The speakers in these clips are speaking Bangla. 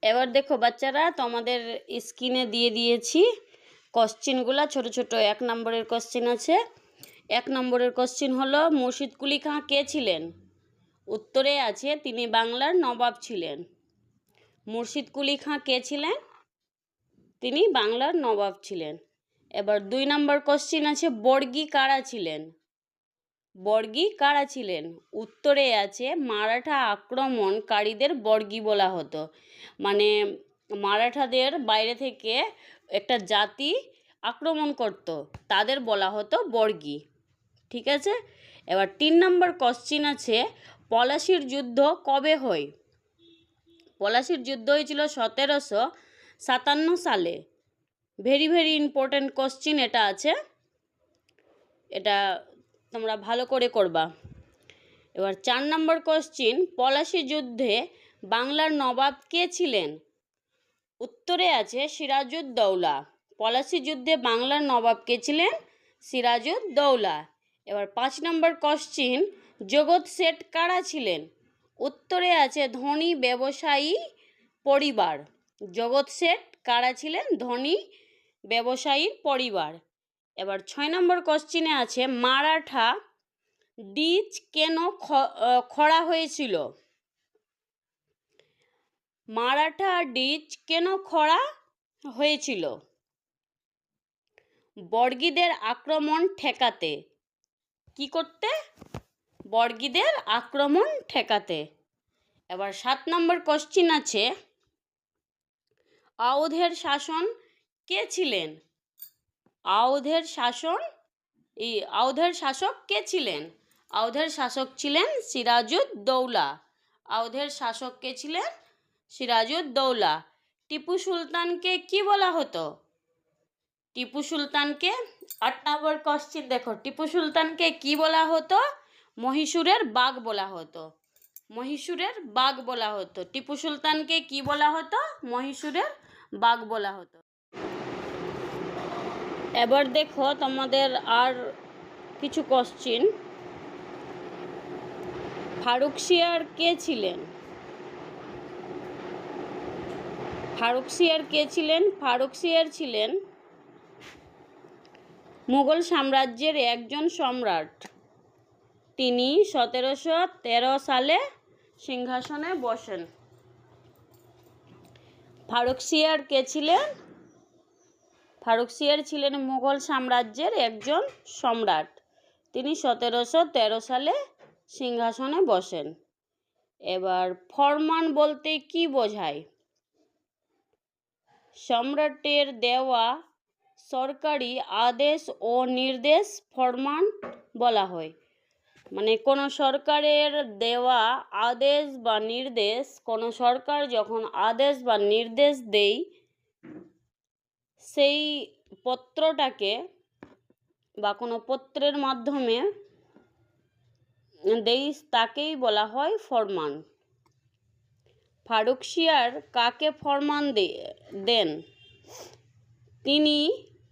এবার দেখো বাচ্চারা, তোমাদের স্ক্রিনে দিয়ে দিয়েছি কোশ্চেনগুলো। ছোট ছোট 1 নম্বরের কোশ্চেন আছে। 1 নম্বরের কোশ্চেন হলো, মুর্শিদ কুলি খাঁ কে ছিলেন? উত্তরে আছে তিনি বাংলার নবাব ছিলেন। মুর্শিদ কুলি খাঁ কে ছিলেন? তিনি বাংলার নবাব ছিলেন। এবার 2 নম্বর কোশ্চেন আছে, বর্গী কারা ছিলেন? বর্গী কারা ছিলেন? উত্তরে আছে মারাঠা আক্রমণকারীদের বর্গী বলা হতো। মানে মারাঠাদের বাইরে থেকে একটা জাতি আক্রমণ করত, তাদের বলা হতো বর্গী। ঠিক আছে। এবার 3 নম্বর কোশ্চেন আছে, পলাশির যুদ্ধ কবে হয়? পলাশির যুদ্ধ হয়েছিল 1757 সালে। ভেরি ভেরি ইম্পর্ট্যান্ট কোশ্চেন এটা আছে, এটা তোমরা ভালো করে করবা। এবার 4 নম্বর কোশ্চেন, পলাশি যুদ্ধে বাংলার নবাব কে ছিলেন? উত্তরে আছে সিরাজউদ্দৌলা। পলাশি যুদ্ধে বাংলার নবাব কে ছিলেন? সিরাজউদ্দৌলা। এবার 5 নম্বর কোশ্চেন, জগৎ শেঠ কারা ছিলেন? উত্তরে আছে ধনী ব্যবসায়ী পরিবার। জগৎ শেঠ কারা ছিলেন? ধনী ব্যবসায়ীর পরিবার। এবার 6 নম্বর কোশ্চেনে আছে, মারাঠা ডিচ কেন খরা হয়েছিল? মারাঠা ডিচ কেন খরা হয়েছিল? বর্গীদের আক্রমণ ঠেকাতে। কি করতে? বর্গীদের আক্রমণ ঠেকাতে। এবার 7 নম্বর কোশ্চেন আছে, আওধের শাসন কে ছিলেন? আওধের শাসক কে ছিলেন? আওধের শাসক ছিলেন সিরাজউদ্দৌলা। আওধের শাসক কে ছিলেন? সিরাজউদ্দৌলা। টিপু সুলতানকে কি বলা হতো? টিপু সুলতানকে 8 নম্বর কোশ্চেন দেখো, টিপু সুলতানকে কি বলা হতো? মহীশূরের বাঘ বলা হতো। মহীশূরের বাঘ বলা হতো। টিপু সুলতানকে কি বলা হতো? মহীশূরের বাঘ বলা হতো। এবার দেখো তোমাদের আর কিছু কোশ্চেন। ফারুকশিয়ার কে ছিলেন? ফারুকশিয়ার কে ছিলেন? ফারুকশিয়ার ছিলেন মুঘল সাম্রাজ্যের একজন সম্রাট। তিনি 1713 সালে সিংহাসনে বসেন। ফারুকশিয়ার কে ছিলেন? ফারুকশিয়ার ছিলেন মুঘল সাম্রাজ্যের একজন সম্রাট। তিনি 1713 সালে সিংহাসনে বসেন। এবার ফরমান বলতে কি বোঝায়? সম্রাটের দেওয়া সরকারি আদেশ ও নির্দেশ ফরমান বলা হয়। মানে কোনো সরকারের দেওয়া আদেশ বা নির্দেশ, কোনো সরকার যখন আদেশ বা নির্দেশ দেয়, সেই পত্রটাকে বা কোনো পত্রের মাধ্যমে দেই, তাকেই বলা হয় ফরমান। ফারুকশিয়ার কাকে ফরমান দেন? তিনি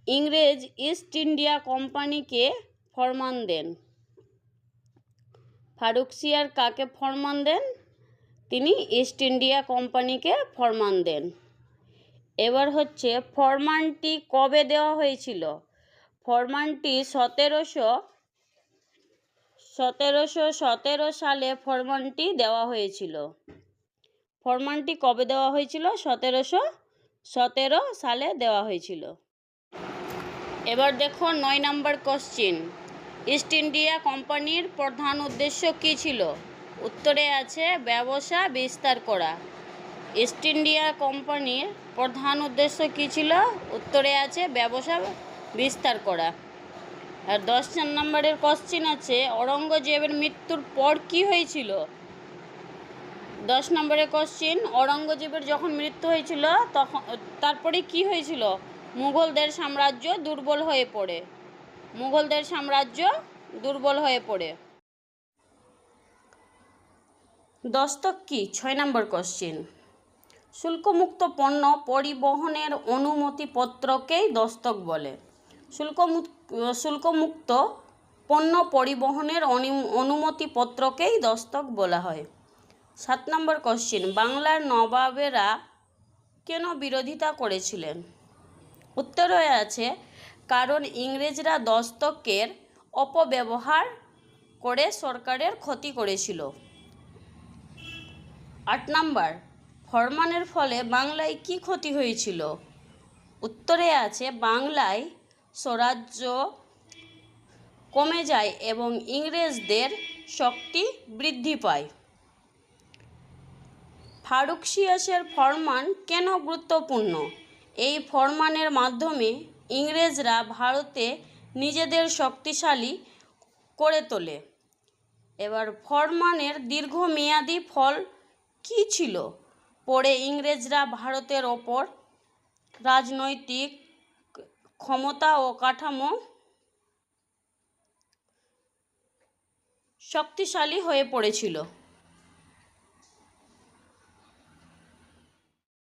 ইংরেজ ইস্ট ইন্ডিয়া কোম্পানিকে ফরমান দেন। ফারুকশিয়ার কাকে ফরমান দেন? তিনি ইস্ট ইন্ডিয়া কোম্পানিকে ফরমান দেন। এবার হচ্ছে, ফরমানটি কবে দেওয়া হয়েছিল? ফরমানটি 1717 সালে ফরমানটি দেওয়া হয়েছিল। ফরমানটি কবে দেওয়া হয়েছিল? 1717 সালে দেওয়া হয়েছিল। এবার দেখো 9 নম্বর কোশ্চেন, ইস্ট ইন্ডিয়া কোম্পানির প্রধান উদ্দেশ্য কী ছিল? উত্তরে আছে ব্যবসা বিস্তার করা। ইস্ট ইন্ডিয়া কোম্পানির প্রধান উদ্দেশ্য কী ছিল? উত্তরে আছে ব্যবসা বিস্তার করা। আর 10 নম্বরের কোশ্চেন আছে, ঔরঙ্গজেবের মৃত্যুর পর কি হয়েছিল? 10 নম্বরের কোশ্চেন, ঔরঙ্গজেবের যখন মৃত্যু হয়েছিল তখন তারপরে কি হয়েছিল? মুঘলদের সাম্রাজ্য দুর্বল হয়ে পড়ে। মুঘলদের সাম্রাজ্য দুর্বল হয়ে পড়ে। দস্তক কি? 6 নম্বর কোশ্চেন। শুল্কমুক্ত পণ্য পরিবহনের অনুমতিপত্রকেই দস্তক বলে। শুল্কমুক্ত পণ্য পরিবহনের অনুমতিপত্রকেই দস্তক বলা হয়। 7 নম্বর কোশ্চেন, বাংলার নবাবেরা কেন বিরোধিতা করেছিলেন? উত্তরে আছে কারণ ইংরেজরা দস্তকের অপব্যবহার করে সরকারের ক্ষতি করেছিল। 8 নাম্বার, ফরমানের ফলে বাংলায় কি ক্ষতি হয়েছিল? উত্তরে আছে বাংলায় স্বরাজ্য কমে যায় এবং ইংরেজদের শক্তি বৃদ্ধি পায়। ফারুক সিয়াসের ফরমান কেন গুরুত্বপূর্ণ? এই ফরমানের মাধ্যমে ইংরেজরা ভারতে নিজেদের শক্তিশালী করে তোলে। এবার ফরমানের দীর্ঘমেয়াদী ফল কী ছিল? পরে ইংরেজরা ভারতের ওপর রাজনৈতিক ক্ষমতা ও কাঠামো শক্তিশালী হয়ে পড়েছিল।